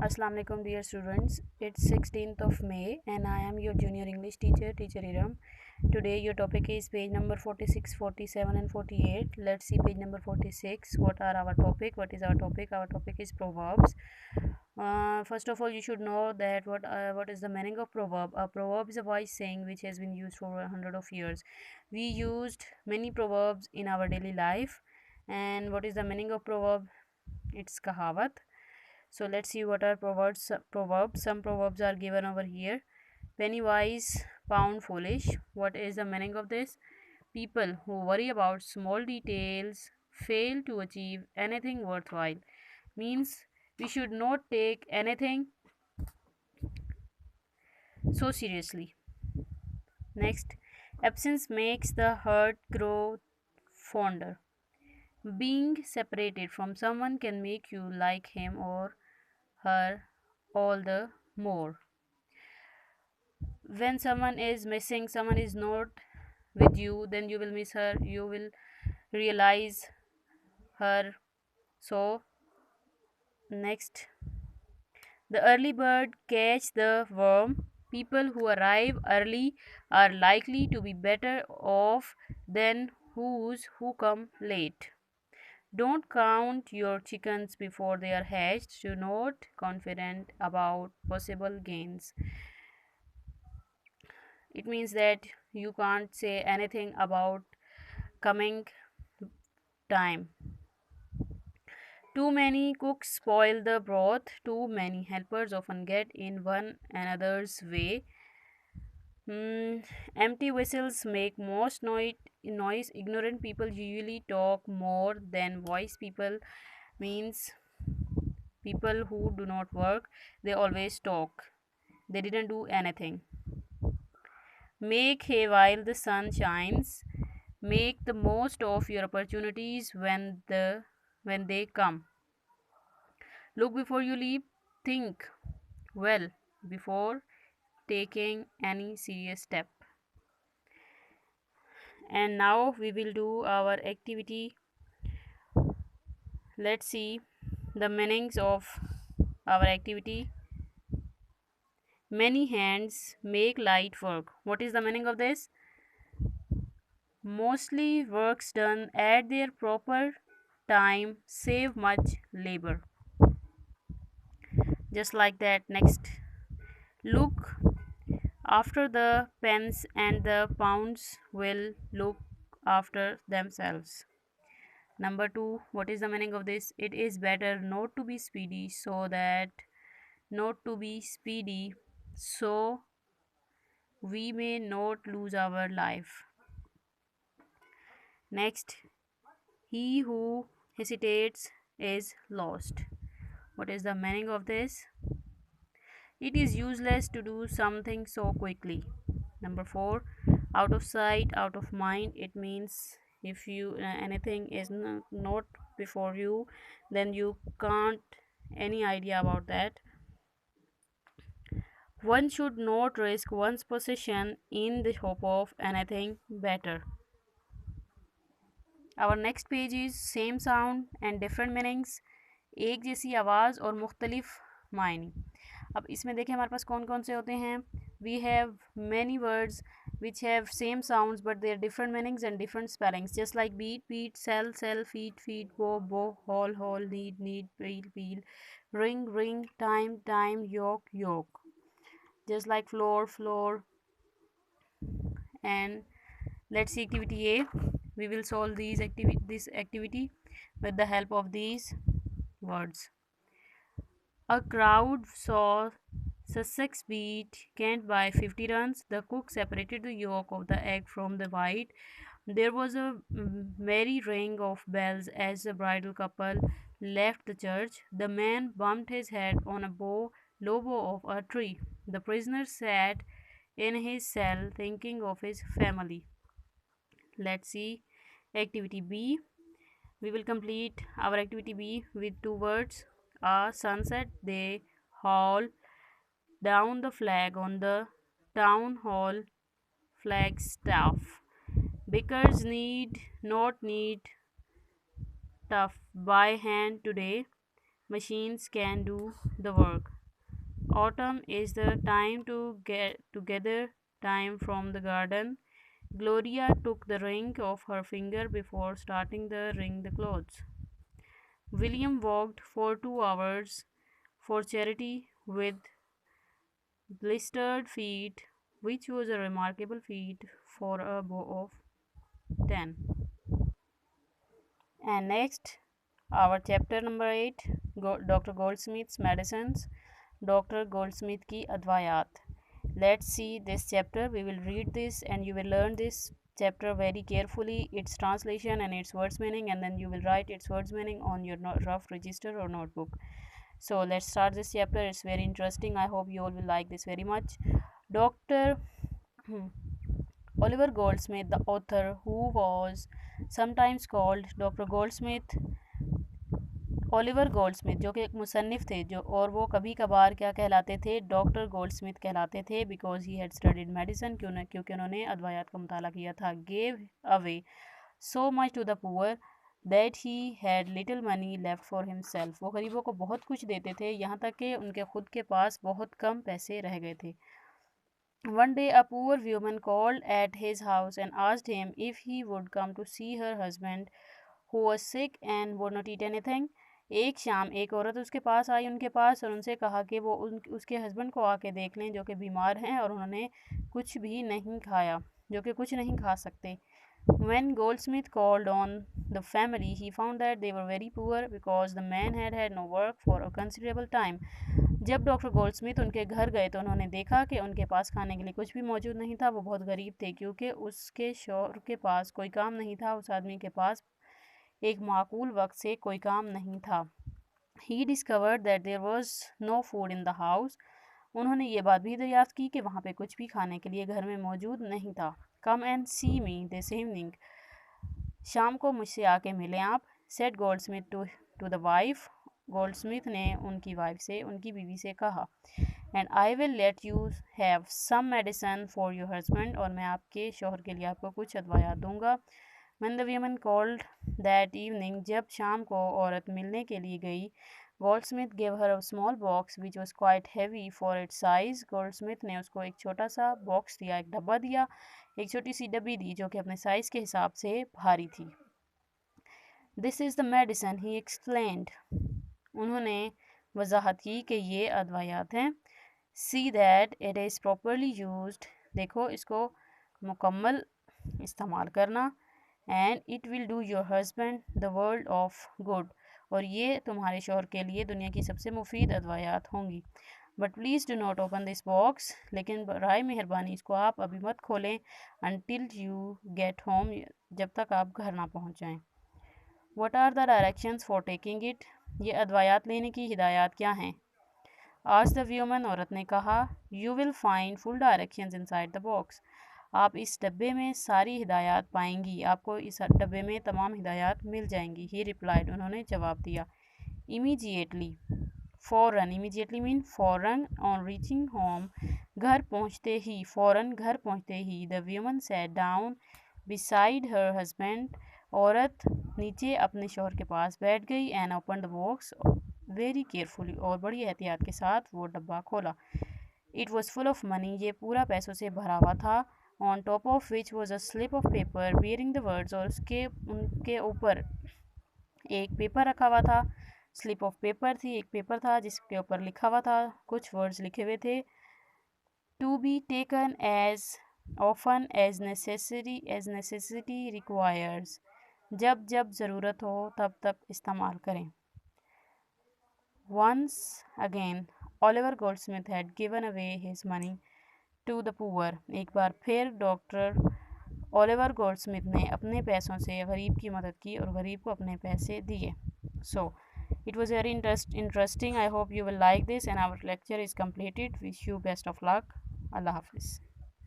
Assalamu alaikum dear students. It's 16th of May and I am your junior English teacher, Teacher Iram. Today your topic is page number 46, 47 and 48. Let's see page number 46. What are our topic? What is our topic? Our topic is proverbs. First of all, you should know that what is the meaning of proverb. A proverb is a wise saying which has been used for 100 of years. We used many proverbs in our daily life. And what is the meaning of proverb? It's kahawat. So let's see what are proverbs. Some proverbs are given over here. Penny wise, pound foolish. What is the meaning of this? People who worry about small details fail to achieve anything worthwhile. Means we should not take anything so seriously. Next, absence makes the heart grow fonder. Being separated from someone can make you like him or her all the more. When someone is missing, someone is not with you, then you will miss her, you will realize her. So next, the early bird catch the worm. People who arrive early are likely to be better off than those who come late. Don't count your chickens before they are hatched. Do not confident about possible gains. It means that you can't say anything about coming time. Too many cooks spoil the broth. Too many helpers often get in one another's way. Empty whistles make most noise. Ignorant people usually talk more than wise people. Means people who do not work, they always talk. They didn't do anything. Make hay while the sun shines. Make the most of your opportunities when they come. Look before you leap. Think well before taking any serious step. And now we will do our activity. Let's see the meanings of our activity. Many hands make light work. What is the meaning of this? Mostly works done at their proper time save much labor. Just like that. Next, look after the pence and the pounds will look after themselves. Number 2, what is the meaning of this? It is better not to be speedy so we may not lose our life. Next, he who hesitates is lost. What is the meaning of this? It is useless to do something so quickly. Number 4, out of sight, out of mind. It means if you anything is not before you, then you can't any idea about that. One should not risk one's position in the hope of anything better. Our next page is same sound and different meanings. एक जैसी आवाज़ और मुख्तलिफ मायने. अब इसमें देखें हमारे पास कौन कौन से होते हैं. We have many words which have same sounds but they are different meanings and different spellings, just like beat, beat, sell, sell, feed, feed, bow, bow, haul, haul, need, need, peel, peel, ring, ring, time, time, yoke, yoke. Just like floor, floor. And let's see activity A. We will solve this activity with the help of these words. A crowd saw Sussex beat Kent by 50 runs. The cook separated the yolk of the egg from the white. There was a merry ring of bells as the bridal couple left the church. The man bumped his head on a low bough of a tree. The prisoner sat in his cell thinking of his family. Let's see activity B. We will complete our activity B with 2 words. A sunset, they haul down the flag on the town hall flagstaff. Bakers need not need tough by hand today. machines can do the work. Autumn is the time to get to gather time from the garden. Gloria took the ring off her finger before starting the ring the clothes. William walked for 2 hours for charity with blistered feet, which was a remarkable feat for a boy of 10. And next, our chapter number 8, Dr. Goldsmith's medicines. Dr. Goldsmith की अद्वयात. Let's see this chapter. We will read this and you will learn this chapter very carefully, its translation and its words meaning, and then you will write its words meaning on your rough register or notebook. So let's start this chapter. It's very interesting. I hope you all will like this very much. Dr. Oliver Goldsmith, the author, who was sometimes called Dr. Goldsmith, Oliver Goldsmith जो कि एक मुसन्निफ़ थे, जो और वो कभी कभार क्या कहलाते थे, डॉक्टर गोल्डस्मिथ कहलाते थे, because he had studied medicine, क्योंकि उन्होंने अद्वयात का मुताला किया था. Gave away so much to the poor that he had little money left for himself. वो गरीबों को बहुत कुछ देते थे, यहाँ तक कि उनके खुद के पास बहुत कम पैसे रह गए थे. One day a poor woman called at his house and asked him if he would come to see her husband who was sick and would not eat anything. एक शाम एक औरत उसके पास आई उनके पास और उनसे कहा कि वो उसके हस्बैंड को आके देख लें जो कि बीमार हैं और उन्होंने कुछ भी नहीं खाया, जो कि कुछ नहीं खा सकते. When Goldsmith called on the family, he found that they were very poor because the man had had no work for a considerable time. जब डॉक्टर गोल्डस्मिथ उनके घर गए तो उन्होंने देखा कि उनके पास खाने के लिए कुछ भी मौजूद नहीं था. वो बहुत गरीब थे क्योंकि उसके शौहर के पास कोई काम नहीं था. उस आदमी के पास एक माकूल वक्त से कोई काम नहीं था. He discovered that there was no food in the house. उन्होंने ये बात भी दरियाफ्त की कि वहाँ पे कुछ भी खाने के लिए घर में मौजूद नहीं था. Come and see me this evening. शाम को मुझसे आके मिलें आप, said Goldsmith to the wife. Goldsmith ने उनकी वाइफ से, उनकी बीवी से कहा. And I will let you have some medicine for your husband, और मैं आपके शोहर के लिए आपको कुछ अदवायात दूंगा. When the woman called that evening, जब शाम को औरत मिलने के लिए गई, Goldsmith gave her a small box which was quite heavy for its size. Goldsmith ने उसको एक छोटा सा बॉक्स दिया, एक डब्बा दिया, एक छोटी सी डब्बी दी जो कि अपने साइज़ के हिसाब से भारी थी. This is the medicine, he explained. उन्होंने वजाहत की कि ये अदवायात हैं. See that it is properly used, देखो इसको मुकम्मल इस्तेमाल करना. And it will do your husband the world of good, और ये तुम्हारे शौहर के लिए दुनिया की सबसे मुफीद अदवायात होंगी. But please do not open this box, लेकिन बराए मेहरबानी इसको आप अभी मत खोलें. अनटिल यू गेट होम, जब तक आप घर ना पहुँच जाएँ. What are the directions for taking it, ये अदवायात लेने की हिदायत क्या हैं. आज द व्यूमन, औरत ने कहा. You will find full directions inside the box, आप इस डब्बे में सारी हिदायत पाएंगी, आपको इस डब्बे में तमाम हिदायत मिल जाएंगी. ही रिप्लाइड, उन्होंने जवाब दिया. इमीजिएटली, फ़ौरन, इमीजिएटली मीन फ़ौरन. ऑन रीचिंग होम, घर पहुँचते ही, फ़ौरन घर पहुँचते ही. The woman sat down beside her husband, औरत नीचे अपने शौहर के पास बैठ गई. And open the box very carefully, और बड़ी एहतियात के साथ वो डब्बा खोला. It was full of money, ये पूरा पैसों से भरा हुआ था. On top of which was a slip of paper bearing the words, और उनके ऊपर एक पेपर रखा हुआ था. स्लिप ऑफ पेपर थी, एक पेपर था जिसके ऊपर लिखा हुआ था, कुछ वर्ड्स लिखे हुए थे. To be taken as often as necessity requires, जब जब ज़रूरत हो तब तब इस्तेमाल करें. Once again, Oliver Goldsmith had given away his money to the poor. एक बार फिर डॉक्टर ओलिवर गोल्डस्मिथ ने अपने पैसों से गरीब की मदद की और गरीब को अपने पैसे दिए. So, it was very interesting. I hope you will like this, and our lecture is completed. Wish you best of luck. Allah Hafiz.